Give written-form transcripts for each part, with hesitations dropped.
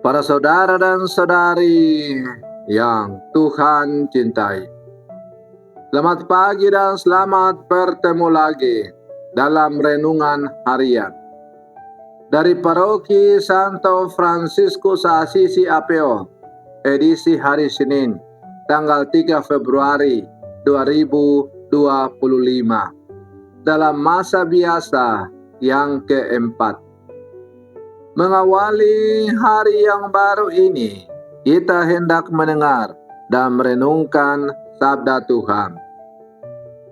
Para saudara dan saudari yang Tuhan cintai, selamat pagi dan selamat bertemu lagi dalam renungan harian dari Paroki Santo Fransiskus Assisi APO, edisi hari Senin, tanggal 3 Februari 2025, dalam masa biasa yang keempat. Mengawali hari yang baru ini, kita hendak mendengar dan merenungkan sabda Tuhan.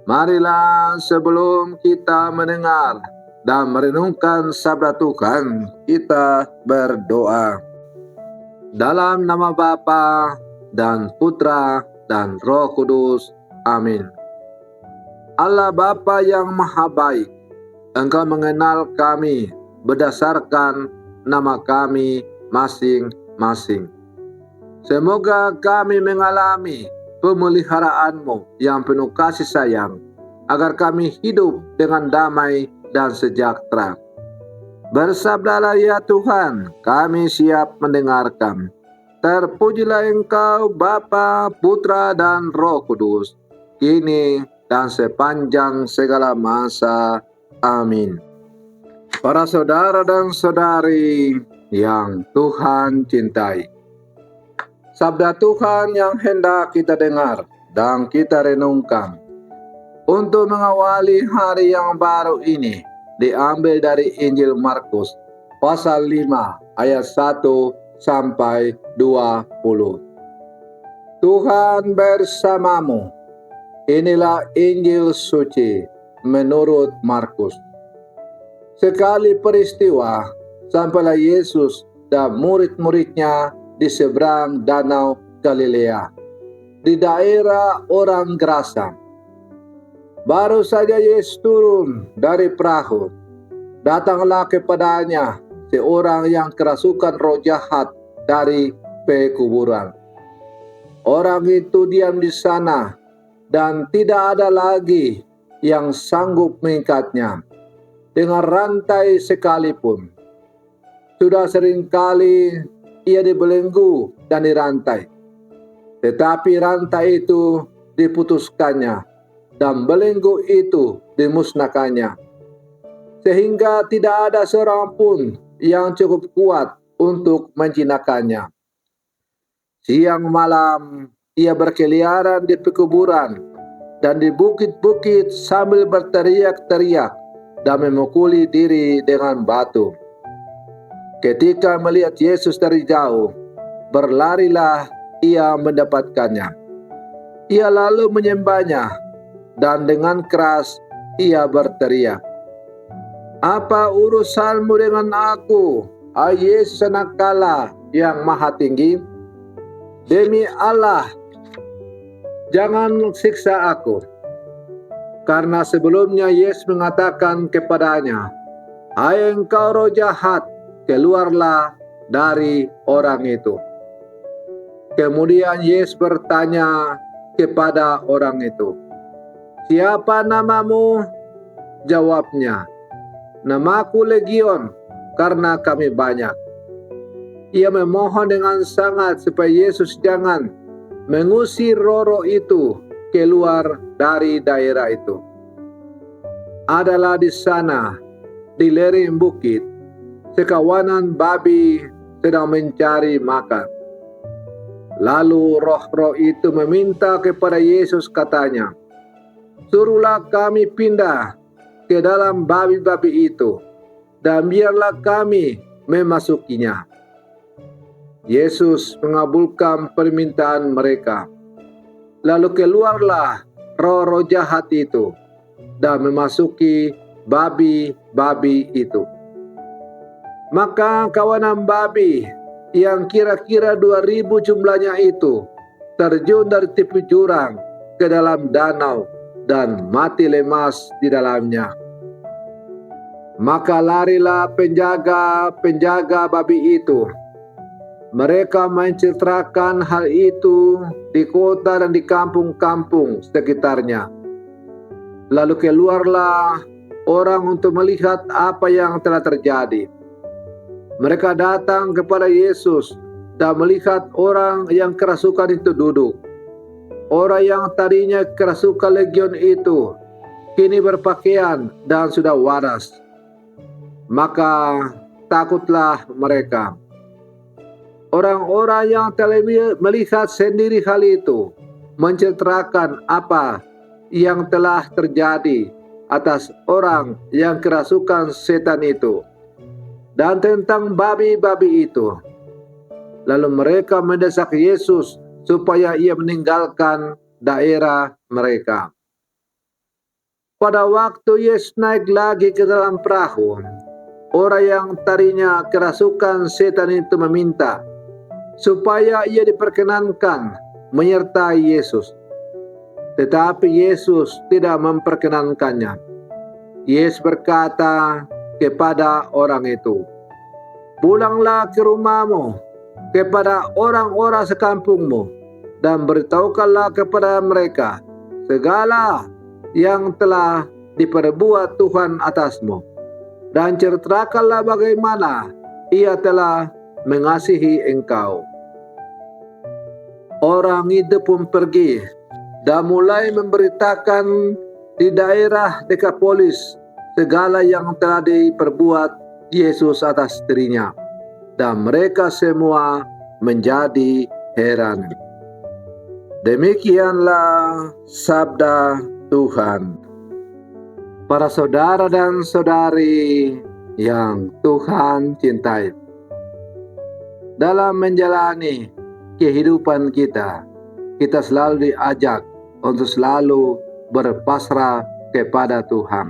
Marilah sebelum kita mendengar dan merenungkan sabda Tuhan, kita berdoa. Dalam nama Bapa dan Putra dan Roh Kudus. Amin. Allah Bapa yang Maha Baik, Engkau mengenal kami berdasarkan nama kami masing-masing. Semoga kami mengalami pemeliharaanmu yang penuh kasih sayang, agar kami hidup dengan damai dan sejahtera. Bersabdalah ya Tuhan, kami siap mendengarkan. Terpujilah Engkau Bapa, Putra dan Roh Kudus, kini dan sepanjang segala masa. Amin. Para saudara dan saudari yang Tuhan cintai, sabda Tuhan yang hendak kita dengar dan kita renungkan untuk mengawali hari yang baru ini diambil dari Injil Markus pasal 5 ayat 1 sampai 20. Tuhan bersamamu. Inilah Injil suci menurut Markus. Sekali peristiwa, sampailah Yesus dan murid-muridnya di seberang danau Galilea, di daerah orang Gerasa. Baru saja Yesus turun dari perahu, datanglah kepadanya seorang yang kerasukan roh jahat dari pekuburan. Orang itu diam di sana, dan tidak ada lagi yang sanggup mengikatnya dengan rantai sekalipun. Sudah seringkali ia dibelenggu dan dirantai, tetapi rantai itu diputuskannya dan belenggu itu dimusnahkannya, sehingga tidak ada seorang pun yang cukup kuat untuk menjinakkannya. Siang malam ia berkeliaran di pekuburan dan di bukit-bukit sambil berteriak-teriak dan memukuli diri dengan batu. Ketika melihat Yesus dari jauh, berlarilah ia mendapatkannya. Ia lalu menyembahnya dan dengan keras ia berteriak, "Apa urusanmu dengan aku, hai Yesus Anak Allah yang Maha Tinggi? Demi Allah, jangan siksa aku." Karena sebelumnya Yesus mengatakan kepadanya, "Hai engkau roh jahat, keluarlah dari orang itu." Kemudian Yesus bertanya kepada orang itu, "Siapa namamu?" Jawabnya, "Namaku Legion, karena kami banyak." Ia memohon dengan sangat supaya Yesus jangan mengusir roh-roh itu keluar dari daerah itu. Adalah di sana, di lereng bukit, sekawanan babi sedang mencari makan. Lalu roh-roh itu meminta kepada Yesus, katanya, "Suruhlah kami pindah ke dalam babi-babi itu, dan biarlah kami memasukinya." Yesus mengabulkan permintaan mereka. Lalu keluarlah roh-roh jahat itu dan memasuki babi-babi itu. Maka kawanan babi yang kira-kira 2.000 jumlahnya itu terjun dari tepi jurang ke dalam danau dan mati lemas di dalamnya. Maka larilah penjaga-penjaga babi itu. Mereka menceritakan hal itu di kota dan di kampung-kampung sekitarnya. Lalu keluarlah orang untuk melihat apa yang telah terjadi. Mereka datang kepada Yesus dan melihat orang yang kerasukan itu duduk. Orang yang tadinya kerasukan legion itu kini berpakaian dan sudah waras. Maka takutlah mereka. Orang-orang yang telah melihat sendiri hal itu menceritakan apa yang telah terjadi atas orang yang kerasukan setan itu dan tentang babi-babi itu. Lalu mereka mendesak Yesus supaya ia meninggalkan daerah mereka. Pada waktu Yesus naik lagi ke dalam perahu, orang yang tadinya kerasukan setan itu meminta supaya ia diperkenankan menyertai Yesus. Tetapi Yesus tidak memperkenankannya. Yesus berkata kepada orang itu, "Pulanglah ke rumahmu, kepada orang-orang sekampungmu, dan beritahukanlah kepada mereka segala yang telah diperbuat Tuhan atasmu, dan ceritakanlah bagaimana ia telah mengasihi engkau." Orang itu pun pergi dan mulai memberitakan di daerah Dekapolis segala yang telah diperbuat Yesus atas dirinya, dan mereka semua menjadi heran. Demikianlah sabda Tuhan. Para saudara dan saudari yang Tuhan cintai, dalam menjalani kehidupan kita, kita selalu diajak untuk selalu berpasrah kepada Tuhan.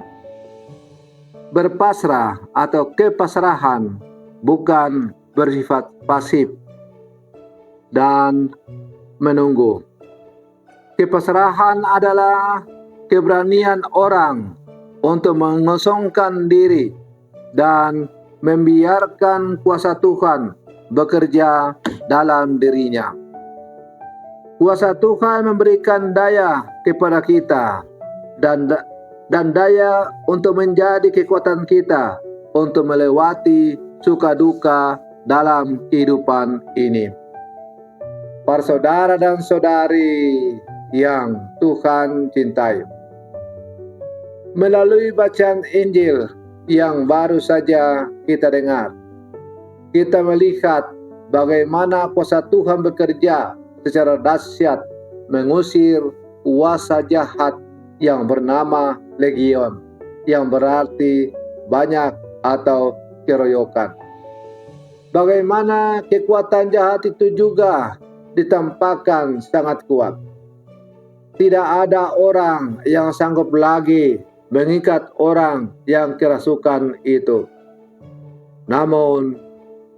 Berpasrah atau kepasrahan bukan bersifat pasif dan menunggu. Kepasrahan adalah keberanian orang untuk mengosongkan diri dan membiarkan kuasa Tuhan bekerja dalam dirinya. Kuasa Tuhan memberikan daya kepada kita dan daya untuk menjadi kekuatan kita untuk melewati suka duka dalam kehidupan ini. Para saudara dan saudari yang Tuhan cintai, melalui bacaan Injil yang baru saja kita dengar, kita melihat bagaimana kuasa Tuhan bekerja secara dahsyat mengusir kuasa jahat yang bernama legion, yang berarti banyak atau keroyokan. Bagaimana kekuatan jahat itu juga ditampakkan sangat kuat. Tidak ada orang yang sanggup lagi mengikat orang yang kerasukan itu. Namun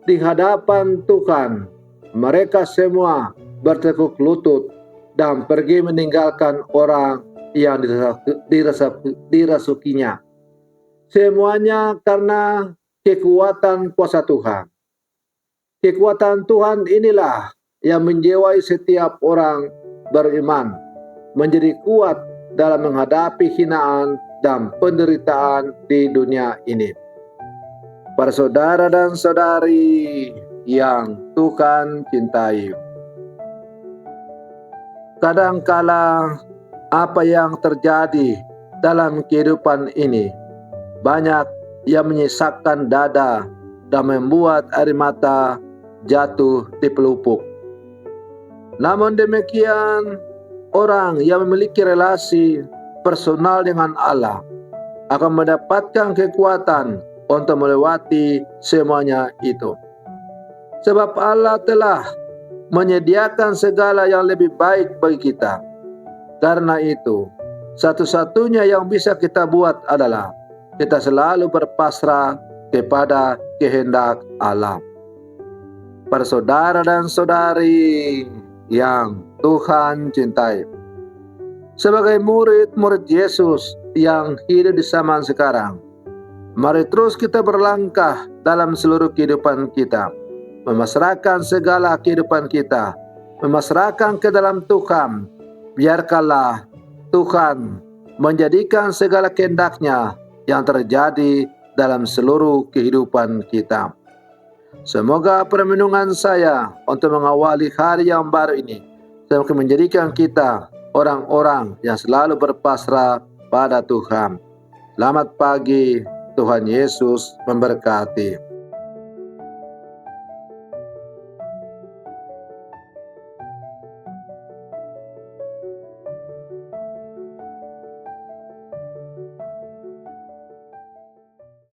di hadapan Tuhan, mereka semua bertekuk lutut dan pergi meninggalkan orang yang dirasukinya. Semuanya karena kekuatan kuasa Tuhan. Kekuatan Tuhan inilah yang menjiwai setiap orang beriman menjadi kuat dalam menghadapi hinaan dan penderitaan di dunia ini. Para saudara dan saudari yang Tuhan cintai, kadangkala apa yang terjadi dalam kehidupan ini banyak yang menyesakkan dada dan membuat air mata jatuh di pelupuk. Namun demikian, orang yang memiliki relasi personal dengan Allah akan mendapatkan kekuatan untuk melewati semuanya itu. Sebab Allah telah menyediakan segala yang lebih baik bagi kita. Karena itu, satu-satunya yang bisa kita buat adalah kita selalu berpasrah kepada kehendak Allah. Para saudara dan saudari yang Tuhan cintai, sebagai murid-murid Yesus yang hidup di zaman sekarang, mari terus kita berlangkah dalam seluruh kehidupan kita, memasrahkan segala kehidupan kita, memasrahkan ke dalam Tuhan. Biarkanlah Tuhan menjadikan segala kehendak-Nya yang terjadi dalam seluruh kehidupan kita. Semoga permenungan saya untuk mengawali hari yang baru ini semakin menjadikan kita orang-orang yang selalu berpasrah pada Tuhan. Selamat pagi, Tuhan Yesus memberkati.